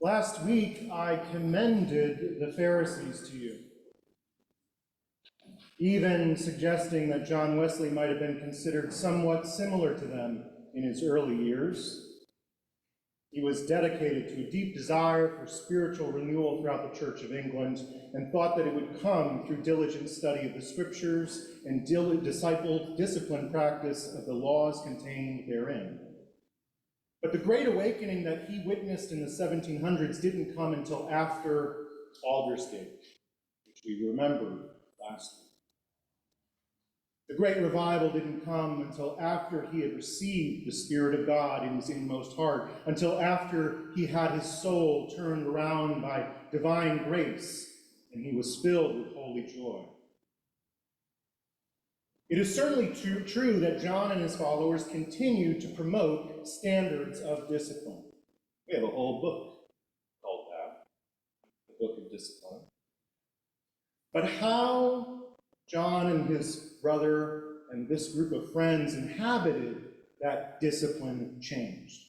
Last week, I commended the Pharisees to you, even suggesting that John Wesley might have been considered somewhat similar to them in his early years. He was dedicated to a deep desire for spiritual renewal throughout the Church of England and thought that it would come through diligent study of the Scriptures and disciplined practice of the laws contained therein. But the Great Awakening that he witnessed in the 1700s didn't come until after Aldersgate, which we remembered last week. The Great Revival didn't come until after he had received the Spirit of God in his inmost heart, until after he had his soul turned around by divine grace and he was filled with holy joy. It is certainly true that John and his followers continue to promote standards of discipline. We have a whole book called that, the Book of Discipline. But how John and his brother and this group of friends inhabited that discipline changed.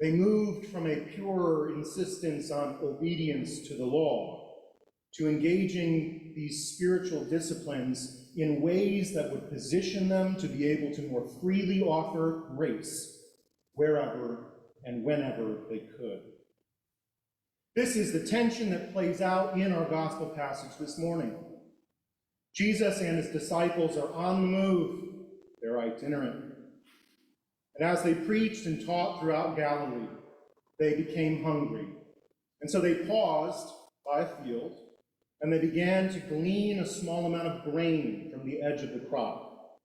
They moved from a pure insistence on obedience to the law to engaging these spiritual disciplines in ways that would position them to be able to more freely offer grace wherever and whenever they could. This is the tension that plays out in our gospel passage this morning. Jesus and his disciples are on the move. They're itinerant. And as they preached and taught throughout Galilee, they became hungry. And so they paused by a field, and they began to glean a small amount of grain from the edge of the crop.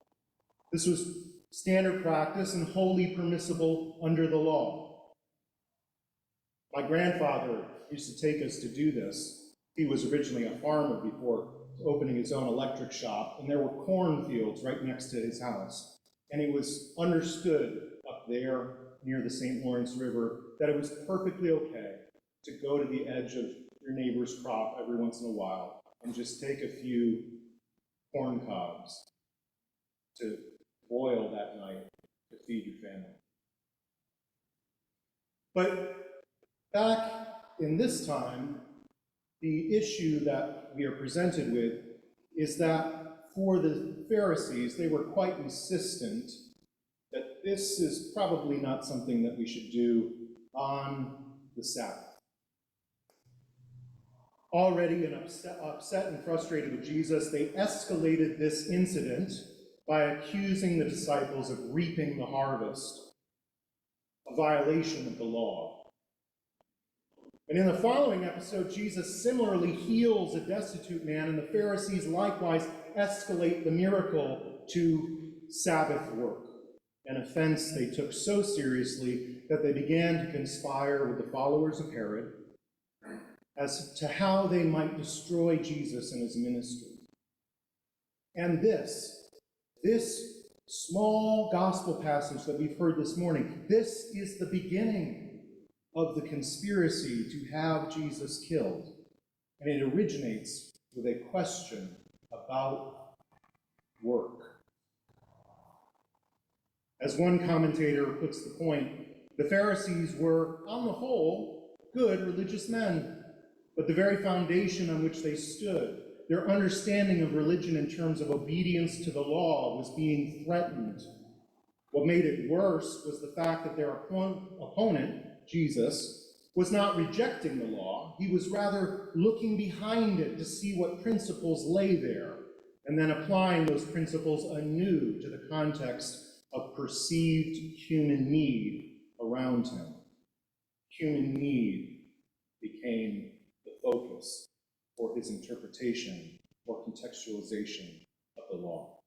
This was standard practice and wholly permissible under the law. My grandfather used to take us to do this. He was originally a farmer before opening his own electric shop, and there were cornfields right next to his house. And it was understood up there near the St. Lawrence River that it was perfectly okay to go to the edge of your neighbor's crop every once in a while and just take a few corn cobs to boil that night to feed your family. But back in this time, the issue that we are presented with is that for the Pharisees, they were quite insistent that this is probably not something that we should do on the Sabbath. Already upset and frustrated with Jesus, they escalated this incident by accusing the disciples of reaping the harvest, a violation of the law. And in the following episode, Jesus similarly heals a destitute man, and the Pharisees likewise escalate the miracle to Sabbath work, an offense they took so seriously that they began to conspire with the followers of Herod as to how they might destroy Jesus and his ministry. And this small gospel passage that we've heard this morning, this is the beginning of the conspiracy to have Jesus killed. And it originates with a question about work. As one commentator puts the point, the Pharisees were, on the whole, good religious men. But the very foundation on which they stood, their understanding of religion in terms of obedience to the law, was being threatened. What made it worse was the fact that their opponent, Jesus, was not rejecting the law. He was rather looking behind it to see what principles lay there, and then applying those principles anew to the context of perceived human need around him. Human need became the focus for his interpretation or contextualization of the law.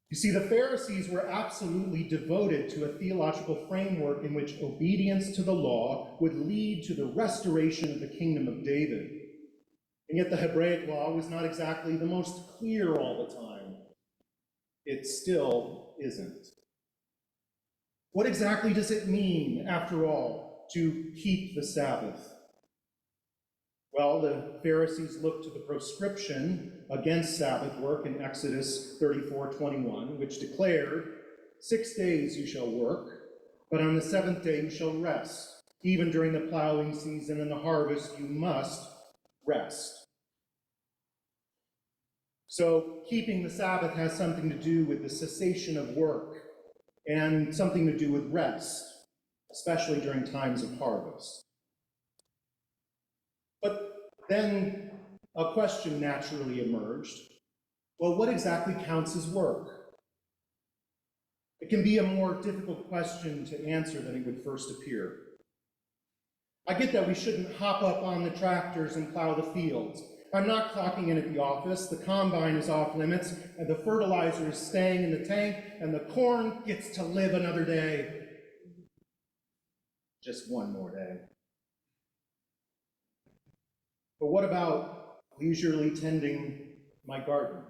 You see, the Pharisees were absolutely devoted to a theological framework in which obedience to the law would lead to the restoration of the kingdom of David. And yet the Hebraic law was not exactly the most clear all the time. It still isn't. What exactly does it mean, after all, to keep the Sabbath? Well, the Pharisees looked to the proscription against Sabbath work in Exodus 34:21, which declared, 6 days you shall work, but on the seventh day you shall rest, Even during the plowing season and the harvest, you must rest. So keeping the Sabbath has something to do with the cessation of work and something to do with rest, especially during times of harvest. But then a question naturally emerged. Well, what exactly counts as work? It can be a more difficult question to answer than it would first appear. I get that we shouldn't hop up on the tractors and plow the fields. I'm not clocking in at the office, the combine is off limits, and the fertilizer is staying in the tank, and the corn gets to live another day. Just one more day. But what about leisurely tending my garden?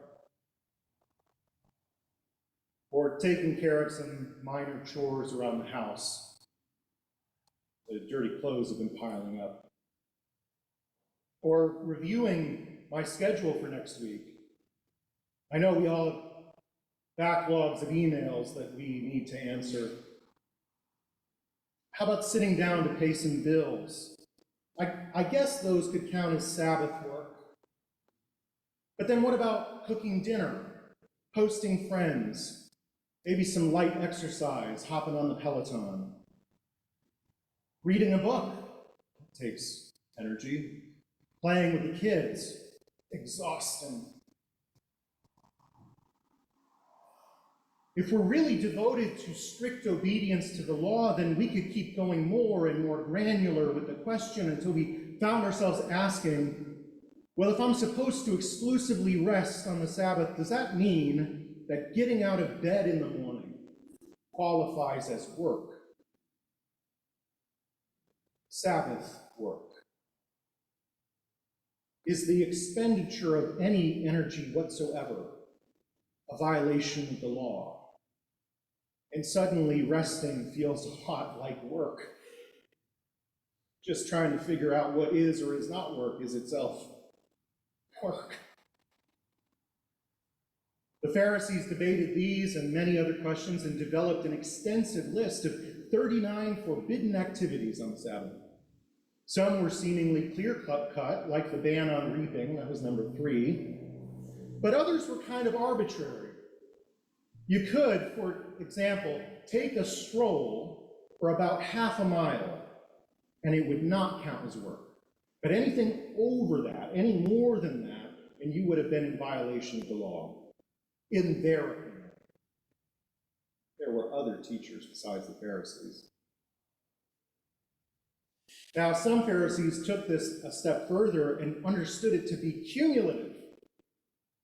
Or taking care of some minor chores around the house? The dirty clothes have been piling up. Or reviewing my schedule for next week. I know we all have backlogs of emails that we need to answer. How about sitting down to pay some bills? I guess those could count as Sabbath work. But then what about cooking dinner, hosting friends, maybe some light exercise, hopping on the Peloton? Reading a book takes energy. Playing with the kids, exhausting. If we're really devoted to strict obedience to the law, then we could keep going more and more granular with the question until we found ourselves asking, well, if I'm supposed to exclusively rest on the Sabbath, does that mean that getting out of bed in the morning qualifies as work? Sabbath work. Is the expenditure of any energy whatsoever a violation of the law? And suddenly resting feels a lot like work. Just trying to figure out what is or is not work is itself work. The Pharisees debated these and many other questions and developed an extensive list of 39 forbidden activities on the Sabbath. Some were seemingly clear-cut, like the ban on reaping, that was number 3. But others were kind of arbitrary. You could, for example, take a stroll for about half a mile, and it would not count as work. But anything over that, any more than that, and you would have been in violation of the law, in their opinion. There were other teachers besides the Pharisees. Now, some Pharisees took this a step further and understood it to be cumulative.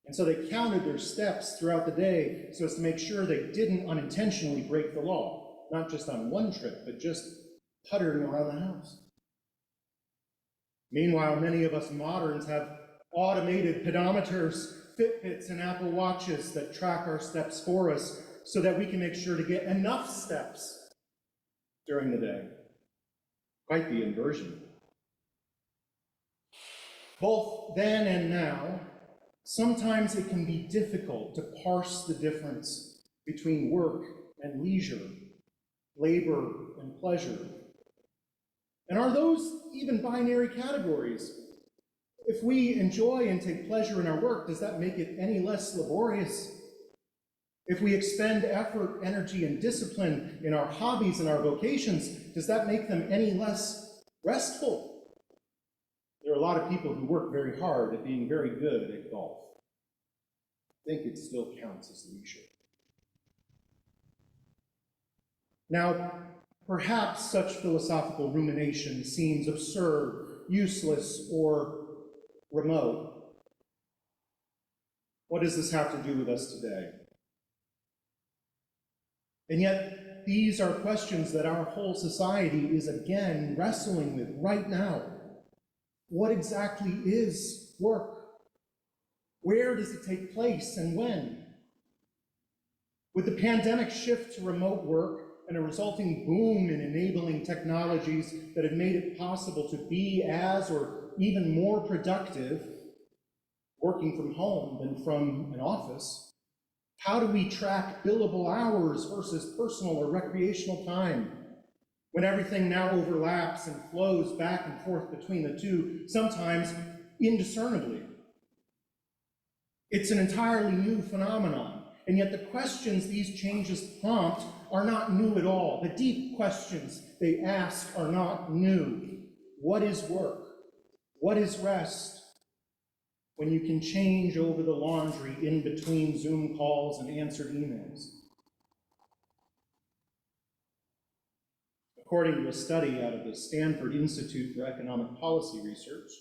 And so they counted their steps throughout the day so as to make sure they didn't unintentionally break the law, not just on one trip, but just puttering around the house. Meanwhile, many of us moderns have automated pedometers, Fitbits, and Apple Watches that track our steps for us so that we can make sure to get enough steps during the day. Quite the inversion. Both then and now, sometimes it can be difficult to parse the difference between work and leisure, labor and pleasure. And are those even binary categories? If we enjoy and take pleasure in our work, does that make it any less laborious? If we expend effort, energy, and discipline in our hobbies and our vocations, does that make them any less restful? There are a lot of people who work very hard at being very good at golf. I think it still counts as leisure. Now, perhaps such philosophical rumination seems absurd, useless, or remote. What does this have to do with us today? And yet, these are questions that our whole society is again wrestling with right now. What exactly is work? Where does it take place and when? With the pandemic shift to remote work and a resulting boom in enabling technologies that have made it possible to be as or even more productive working from home than from an office, how do we track billable hours versus personal or recreational time? when everything now overlaps and flows back and forth between the two, sometimes indiscernibly. It's an entirely new phenomenon, and yet the questions these changes prompt are not new at all. The deep questions they ask are not new. What is work? What is rest? When you can change over the laundry in between Zoom calls and answered emails. According to a study out of the Stanford Institute for Economic Policy Research,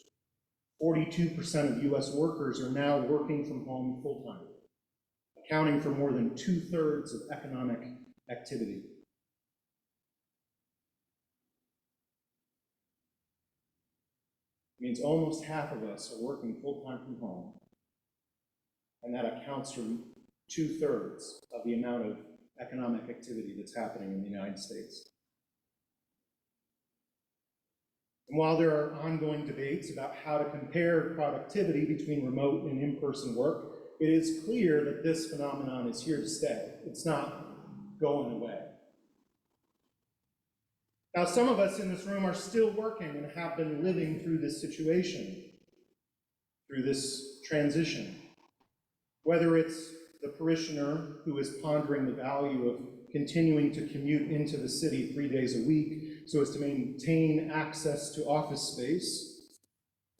42% of U.S. workers are now working from home full-time, accounting for more than 2/3 of economic activity. It means almost half of us are working full-time from home, and that accounts for 2/3 of the amount of economic activity that's happening in the United States. And while there are ongoing debates about how to compare productivity between remote and in-person work, it is clear that this phenomenon is here to stay. It's not going away. Now, some of us in this room are still working and have been living through this situation, through this transition. Whether it's the parishioner who is pondering the value of continuing to commute into the city 3 days a week so as to maintain access to office space,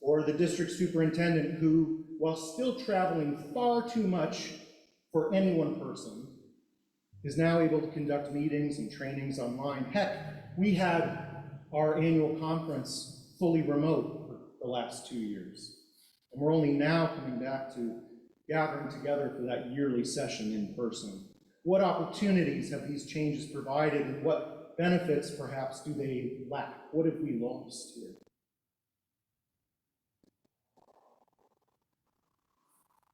or the district superintendent who, while still traveling far too much for any one person, is now able to conduct meetings and trainings online. Heck, we had our annual conference fully remote for the last 2 years, and we're only now coming back to gathering together for that yearly session in person. What opportunities have these changes provided, and what benefits, perhaps, do they lack? What have we lost here?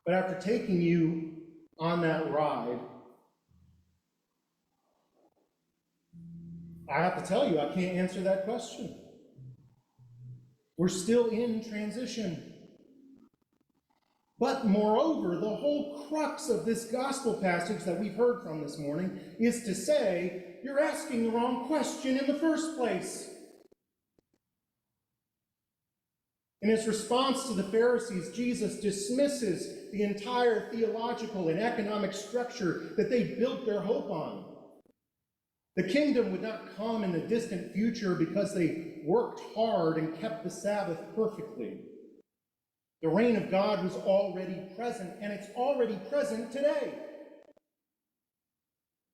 But after taking you on that ride, I have to tell you, I can't answer that question. We're still in transition. But moreover, the whole crux of this gospel passage that we've heard from this morning is to say, you're asking the wrong question in the first place. In his response to the Pharisees, Jesus dismisses the entire theological and economic structure that they built their hope on. The kingdom would not come in the distant future because they worked hard and kept the Sabbath perfectly. The reign of God was already present, and it's already present today.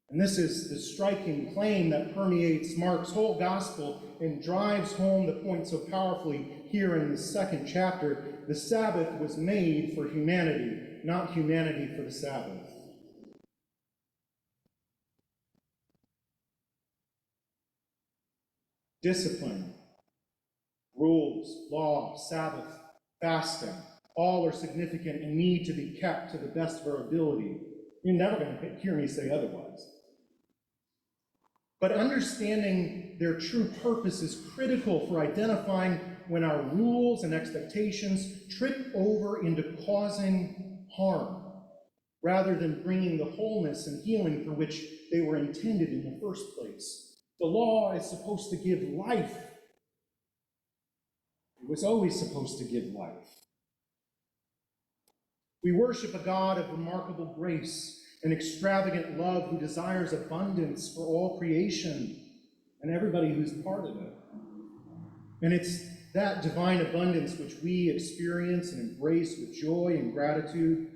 And this is the striking claim that permeates Mark's whole gospel and drives home the point so powerfully here in the second chapter. The Sabbath was made for humanity, not humanity for the Sabbath. Discipline, rules, law, Sabbath, fasting, all are significant and need to be kept to the best of our ability. You're never going to hear me say otherwise. But understanding their true purpose is critical for identifying when our rules and expectations trip over into causing harm, rather than bringing the wholeness and healing for which they were intended in the first place. The law is supposed to give life. It was always supposed to give life. We worship a God of remarkable grace and extravagant love who desires abundance for all creation and everybody who's part of it. And it's that divine abundance which we experience and embrace with joy and gratitude.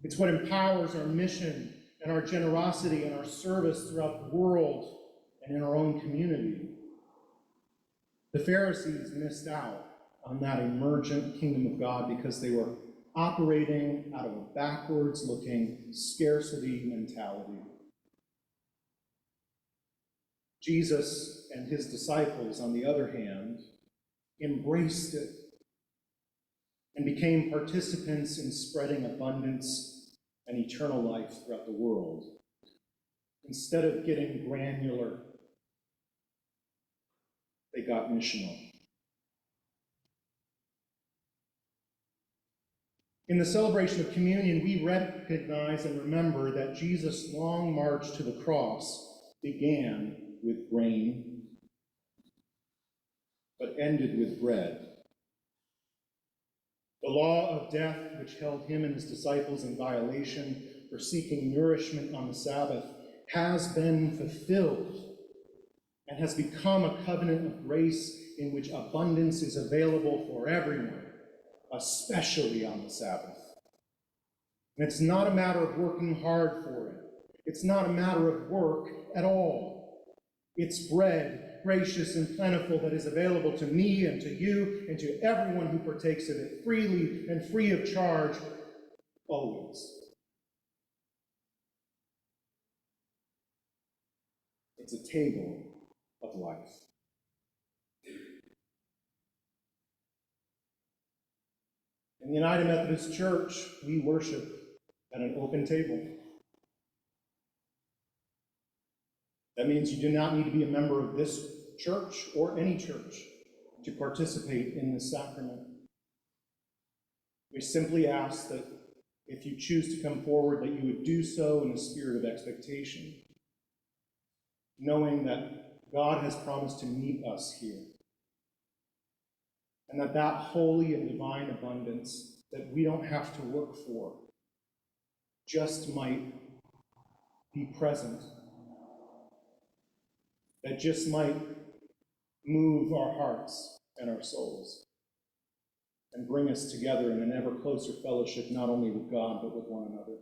It's what empowers our mission and our generosity and our service throughout the world and in our own community. The Pharisees missed out on that emergent kingdom of God because they were operating out of a backwards-looking scarcity mentality. Jesus and his disciples, on the other hand, embraced it and became participants in spreading abundance and eternal life throughout the world. Instead of getting granular, they got missional. In the celebration of communion, we recognize and remember that Jesus' long march to the cross began with grain but ended with bread. The law of death, which held him and his disciples in violation for seeking nourishment on the Sabbath, has been fulfilled and has become a covenant of grace in which abundance is available for everyone, especially on the Sabbath. And it's not a matter of working hard for it. It's not a matter of work at all. It's bread, gracious and plentiful, that is available to me and to you and to everyone who partakes of it freely and free of charge, always. It's a table of life. In the United Methodist Church, we worship at an open table. That means you do not need to be a member of this church or any church to participate in this sacrament. We simply ask that if you choose to come forward, that you would do so in a spirit of expectation, knowing that God has promised to meet us here, and that holy and divine abundance that we don't have to work for just might be present, that just might move our hearts and our souls and bring us together in an ever closer fellowship, not only with God, but with one another.